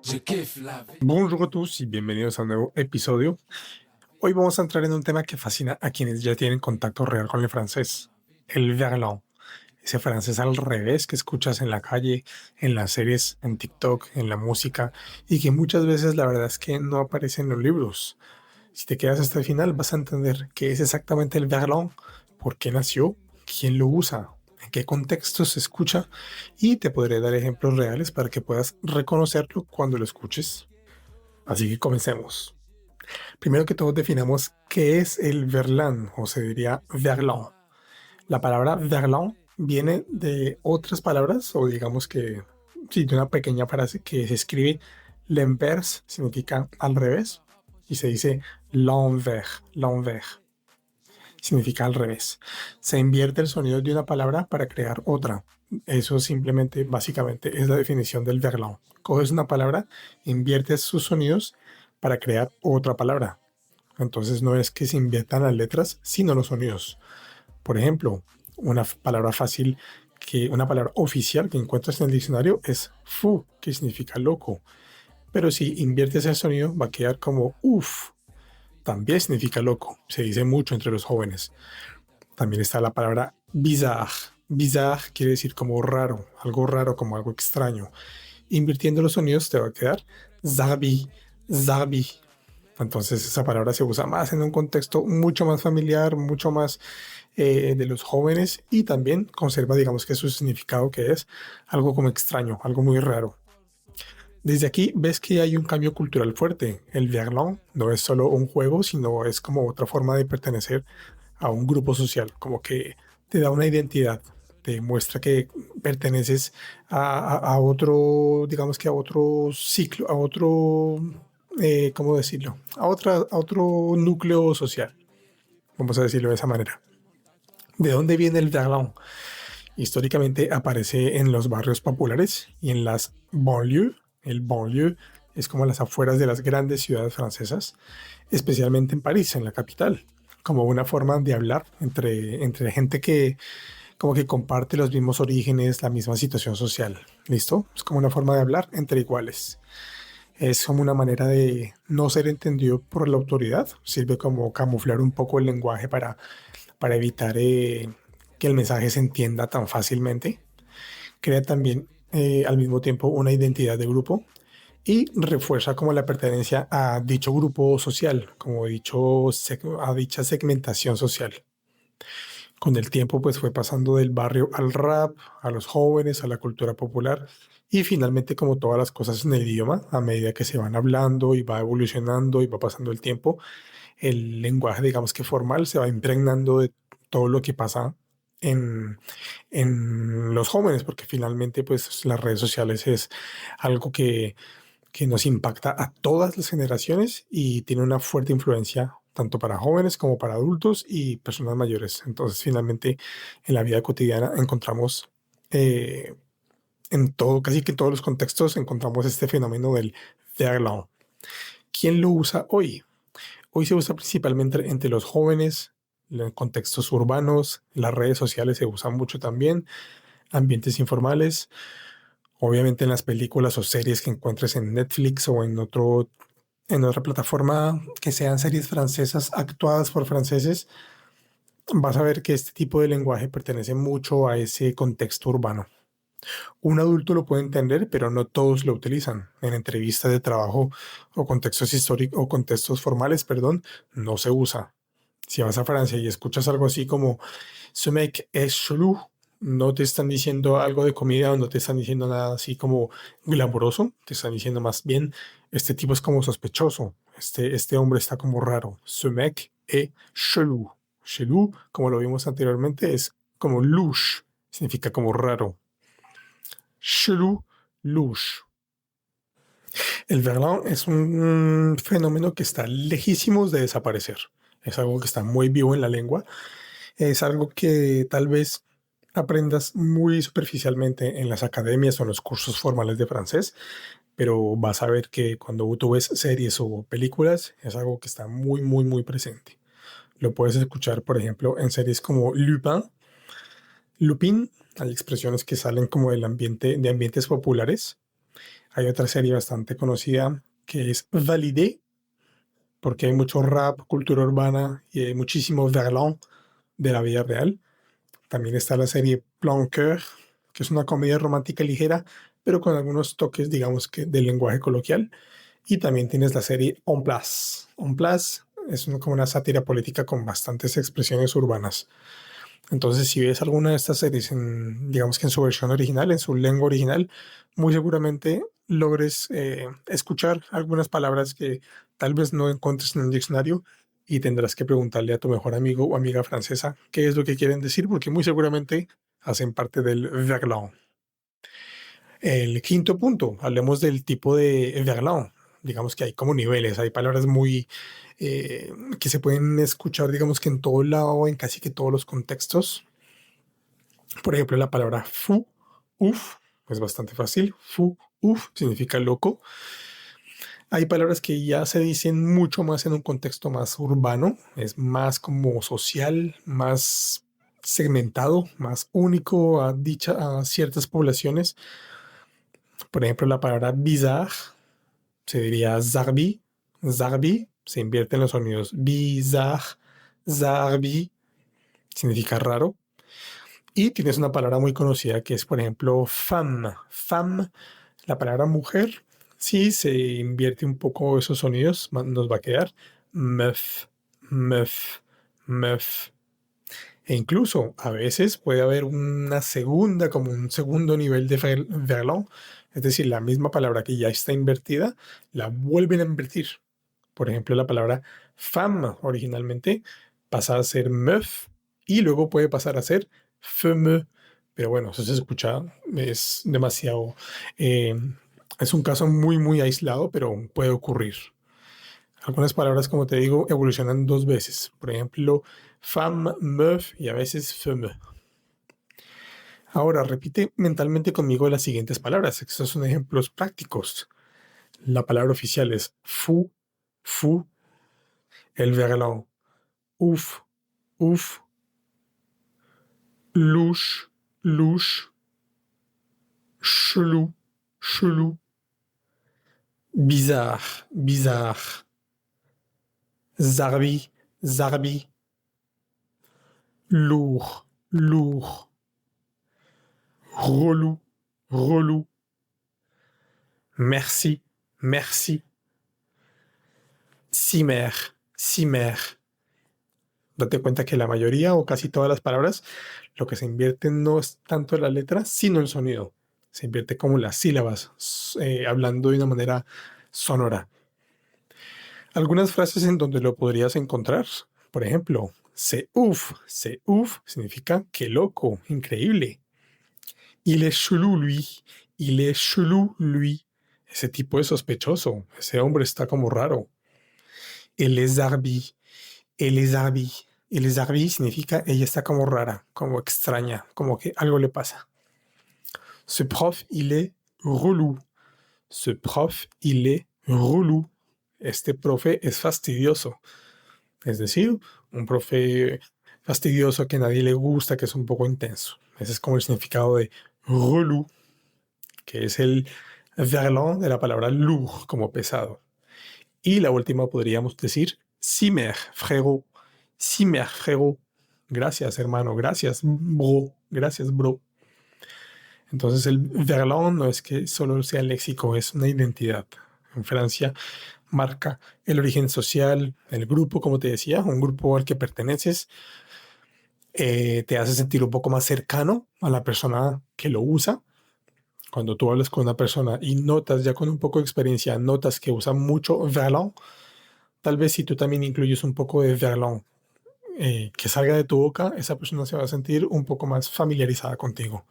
Je kiffe la vie. Bonjour a todos y bienvenidos a un nuevo episodio. Hoy vamos a entrar en un tema que fascina a quienes ya tienen contacto real con el francés, el verlan, ese francés al revés que escuchas en la calle, en las series, en TikTok, en la música y que muchas veces la verdad es que no aparece en los libros. Si te quedas hasta el final vas a entender qué es exactamente el verlan, por qué nació, quién lo usa, en qué contexto se escucha y te podré dar ejemplos reales para que puedas reconocerlo cuando lo escuches. Así que comencemos. Primero que todo definamos qué es el verlan, o se diría verlan. La palabra verlan viene de otras palabras, o digamos que, sí, de una pequeña frase que se escribe l'inverse, significa al revés, y se dice l'envers, l'envers, significa al revés. Se invierte el sonido de una palabra para crear otra. Eso simplemente, básicamente, es la definición del verlan. Coges una palabra, inviertes sus sonidos para crear otra palabra. Entonces no es que se inviertan las letras, sino los sonidos. Por ejemplo, una palabra fácil, una palabra oficial que encuentras en el diccionario es fou, que significa loco. Pero si inviertes el sonido va a quedar como uf, también significa loco. Se dice mucho entre los jóvenes. También está la palabra bizarre. Bizarre quiere decir como raro, como algo extraño. Invirtiendo los sonidos te va a quedar zabi, zabi. Entonces esa palabra se usa más en un contexto mucho más familiar, mucho más de los jóvenes y también conserva, digamos que su significado que es algo como extraño, algo muy raro. Desde aquí ves que hay un cambio cultural fuerte. El verlan no es solo un juego, sino es como otra forma de pertenecer a un grupo social, como que te da una identidad, te muestra que perteneces a otro, digamos que a otro ciclo, a otro, ¿cómo decirlo? A otro núcleo social, vamos a decirlo de esa manera. ¿De dónde viene el verlan? Históricamente aparece en los barrios populares y en las banlieues. El banlieue es como las afueras de las grandes ciudades francesas, especialmente en París, en la capital, como una forma de hablar entre gente que como que comparte los mismos orígenes, la misma situación social. ¿Listo? Es como una forma de hablar entre iguales. Es como una manera de no ser entendido por la autoridad. Sirve como camuflar un poco el lenguaje para evitar que el mensaje se entienda tan fácilmente. Crea también al mismo tiempo una identidad de grupo y refuerza como la pertenencia a dicho grupo social, como a dicha segmentación social. Con el tiempo pues fue pasando del barrio al rap, a los jóvenes, a la cultura popular y finalmente como todas las cosas en el idioma, a medida que se van hablando y va evolucionando y va pasando el tiempo, el lenguaje digamos que formal se va impregnando de todo lo que pasa en, en los jóvenes, porque finalmente pues las redes sociales es algo que nos impacta a todas las generaciones y tiene una fuerte influencia tanto para jóvenes como para adultos y personas mayores. Entonces, finalmente, en la vida cotidiana encontramos en todo, casi que en todos los contextos, encontramos este fenómeno del verlan. ¿Quién lo usa hoy? Hoy se usa principalmente entre los jóvenes, en contextos urbanos, las redes sociales se usan mucho también, ambientes informales, obviamente en las películas o series que encuentres en Netflix o en otra plataforma que sean series francesas actuadas por franceses, vas a ver que este tipo de lenguaje pertenece mucho a ese contexto urbano. Un adulto lo puede entender, pero no todos lo utilizan. En entrevistas de trabajo o contextos históricos o contextos formales, perdón, no se usa. Si vas a Francia y escuchas algo así como "Ce mec est chelou", no te están diciendo algo de comida o no te están diciendo nada así como glamoroso, te están diciendo más bien, este tipo es como sospechoso, este hombre está como raro. "Ce mec est chelou". Chelou, como lo vimos anteriormente, es como louche, significa como raro. Chelou, louche. El verlan es un fenómeno que está lejísimos de desaparecer. Es algo que está muy vivo en la lengua. Es algo que tal vez aprendas muy superficialmente en las academias o en los cursos formales de francés, pero vas a ver que cuando tú ves series o películas es algo que está muy, muy, muy presente. Lo puedes escuchar, por ejemplo, en series como Lupin. Lupin, hay expresiones que salen como del ambiente, de ambientes populares. Hay otra serie bastante conocida que es Validé, porque hay mucho rap, cultura urbana y hay muchísimo verlan de la vida real. También está la serie Plan Coeur, que es una comedia romántica ligera, pero con algunos toques, digamos que, del lenguaje coloquial. Y también tienes la serie En Place. En Place es como una sátira política con bastantes expresiones urbanas. Entonces, si ves alguna de estas series, digamos que en su versión original, en su lengua original, muy seguramente logres escuchar algunas palabras que tal vez no encuentres en un diccionario y tendrás que preguntarle a tu mejor amigo o amiga francesa qué es lo que quieren decir, porque muy seguramente hacen parte del verlan. El quinto punto, hablemos del tipo de verlan. Digamos que hay como niveles, hay palabras muy que se pueden escuchar, digamos que en todo lado, en casi que todos los contextos. Por ejemplo, la palabra fou, uf, es bastante fácil. Fou, uf, significa loco. Hay palabras que ya se dicen mucho más en un contexto más urbano, es más como social, más segmentado, más único a ciertas poblaciones. Por ejemplo, la palabra bizarre se diría zarbi, zarbi, se invierte en los sonidos bizarre, zarbi, significa raro. Y tienes una palabra muy conocida que es, por ejemplo, femme. Femme, la palabra mujer, sí se invierte un poco esos sonidos, nos va a quedar meuf, meuf, meuf. E incluso a veces puede haber una segunda, como un segundo nivel de verlan, es decir, la misma palabra que ya está invertida, la vuelven a invertir. Por ejemplo, la palabra femme originalmente pasa a ser meuf y luego puede pasar a ser femme. Pero bueno, eso se escucha, es demasiado, eh, es un caso muy, muy aislado, pero puede ocurrir. Algunas palabras, como te digo, evolucionan dos veces. Por ejemplo, femme, meuf y a veces femme. Ahora, repite mentalmente conmigo las siguientes palabras. Estos son ejemplos prácticos. La palabra oficial es fou, fou. El verlan, ouf, ouf. Louche, louche. Chelou, chelou. Bizarre, bizarre. Zarbi, zarbi. Lourd, lourd. Relou, relou. Merci, merci. Cimer, cimer. Date cuenta que la mayoría o casi todas las palabras, lo que se invierte no es tanto la letra, sino el sonido. Se invierte como las sílabas, hablando de una manera sonora. Algunas frases en donde lo podrías encontrar. Por ejemplo, c'est ouf significa que loco, increíble. Il est chelou, lui. Il est chelou, lui. Ese tipo es sospechoso. Ese hombre está como raro. Elle est zarbi. Elle est zarbi. Elle est zarbi significa ella está como rara, como extraña, como que algo le pasa. Ce prof, il est relou. Ce prof, il est relou. Este profe es fastidioso. Es decir, un profe fastidioso que a nadie le gusta, que es un poco intenso. Ese es como el significado de relou, que es el verlan de la palabra lourd, como pesado. Y la última podríamos decir cimer, frérot. Cimer, frérot. Gracias, hermano. Gracias, bro. Gracias, bro. Entonces el verlan no es que solo sea léxico, es una identidad. En Francia marca el origen social, el grupo, como te decía, un grupo al que perteneces, te hace sentir un poco más cercano a la persona que lo usa. Cuando tú hablas con una persona y notas ya con un poco de experiencia, notas que usa mucho verlan, tal vez si tú también incluyes un poco de verlan que salga de tu boca, esa persona se va a sentir un poco más familiarizada contigo.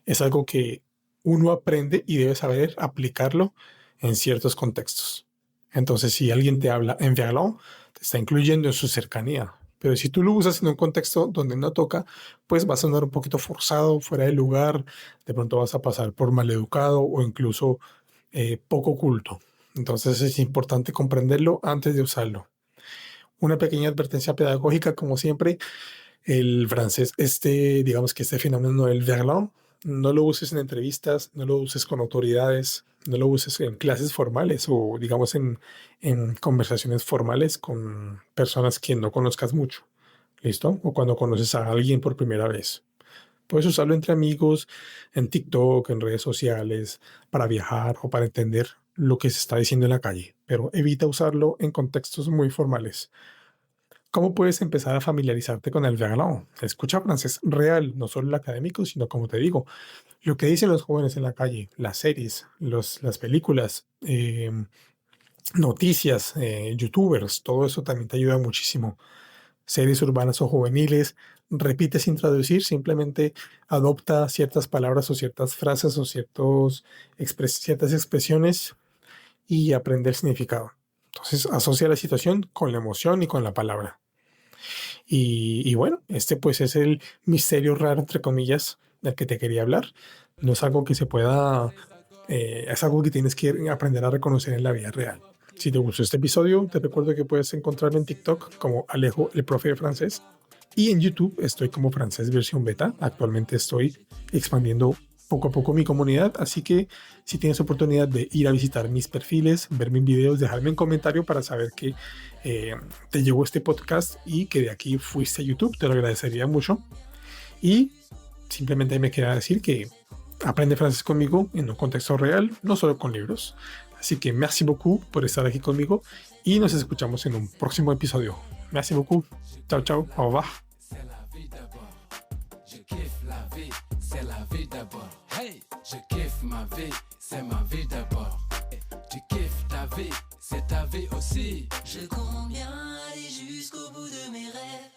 Es algo que uno aprende y debe saber aplicarlo en ciertos contextos. Entonces, si alguien te habla en verlan, te está incluyendo en su cercanía. Pero si tú lo usas en un contexto donde no toca, pues va a sonar un poquito forzado, fuera de lugar, de pronto vas a pasar por maleducado o incluso poco culto. Entonces es importante comprenderlo antes de usarlo. Una pequeña advertencia pedagógica, como siempre, el francés, digamos que este fenómeno del verlan, No lo uses en entrevistas, no lo uses con autoridades, no lo uses en clases formales o digamos en conversaciones formales con personas que no conozcas mucho. ¿Listo? O cuando conoces a alguien por primera vez. Puedes usarlo entre amigos, en TikTok, en redes sociales, para viajar o para entender lo que se está diciendo en la calle, pero evita usarlo en contextos muy formales. ¿Cómo puedes empezar a familiarizarte con el verlan? Escucha francés real, no solo el académico, sino como te digo, lo que dicen los jóvenes en la calle, las series, las películas, noticias, youtubers, todo eso también te ayuda muchísimo. Series urbanas o juveniles, repite sin traducir, simplemente adopta ciertas palabras o ciertas frases o ciertas expresiones y aprende el significado. Entonces asocia la situación con la emoción y con la palabra. Y bueno, este pues es el misterio raro, entre comillas, del que te quería hablar. No es algo que se pueda, es algo que tienes que aprender a reconocer en la vida real. Si te gustó este episodio, te recuerdo que puedes encontrarme en TikTok como Alejo, el profe de francés. Y en YouTube estoy como francés versión beta. Actualmente estoy expandiendo poco a poco mi comunidad, así que si tienes oportunidad de ir a visitar mis perfiles, ver mis videos, dejarme un comentario para saber que te llegó este podcast y que de aquí fuiste a YouTube, te lo agradecería mucho. Y simplemente me queda decir que aprende francés conmigo en un contexto real, no solo con libros. Así que merci beaucoup por estar aquí conmigo y nos escuchamos en un próximo episodio. Merci beaucoup. Chao, chao. Au revoir. C'est la vie d'abord. Je kiffe la vie, c'est la vie d'abord. Hey, je kiffe ma vie, c'est ma vie d'abord. Tu kiffes ta vie, c'est ta vie aussi. Je compte bien aller jusqu'au bout de mes rêves.